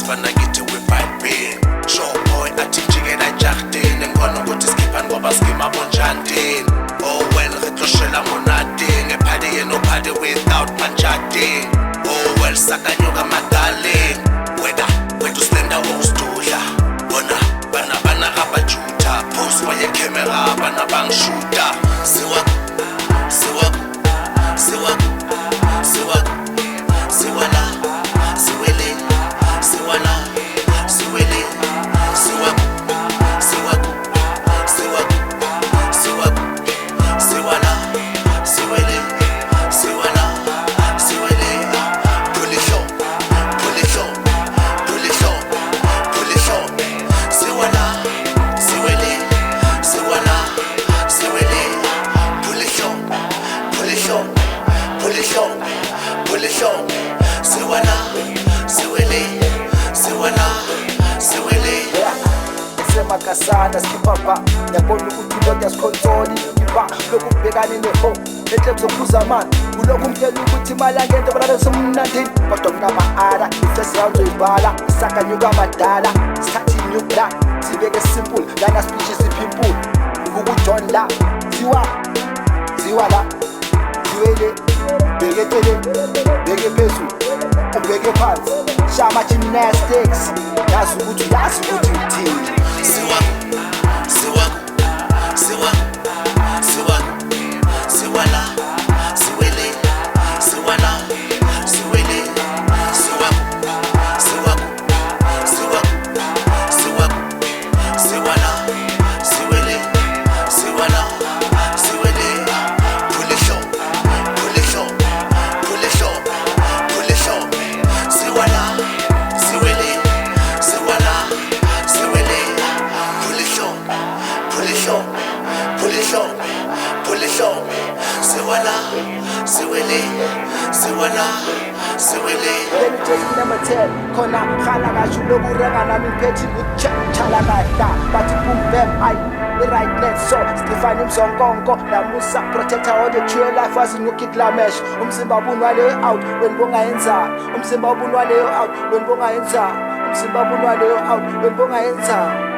sifana kithi we-vibing showboy athi jikela jahdini ngibona ukuthi sikhiphani ngoba skima bonjandini oh well re tloshela monateng ephadi yeno phadi without manjading oh well sakanyuka madaleng wethu slenda wokusitudla bona bana abajuta pose waye camera bana bangishuta siwak siwala siwele siwala siwele siwak siwala siwele siwala siwele pull it show siwala siwele siwala siwele pull it show siwala siwele siwala siwele semakasana skipapa yabona ukuthi lonke asikhonsoli iba lokubhekana neho eklebs zokuphuza mani kulokhu umtshela ukuthi imali angento balale semnandini kodwa kunama-ara ifesi round zoyibhala isakanyuka amadala sithathe inyukla sibeke simple lana speech siphimpule ukukujohn la ziwa la ziwele bheketele bheke phezulu ubheke phansi shama gymnastics yazi ukuthi uthini siwala siwele siwala siwele siwala siwele siwala siwele pull it show siwala siwele siwala siwele pull it show siwala siwele siwala siwele number 10 khona khala kasho lokurenga nami ngiphethi ukuchala kahla bathi boom bam I the right net so Stefani Mzonkonko namusa protector all the true life as nukidlamesh umzimba bunwa le out wenibonga yenza umzimba bunwa le out wenibonga yenza umzimba bunwa le out wenibonga yenza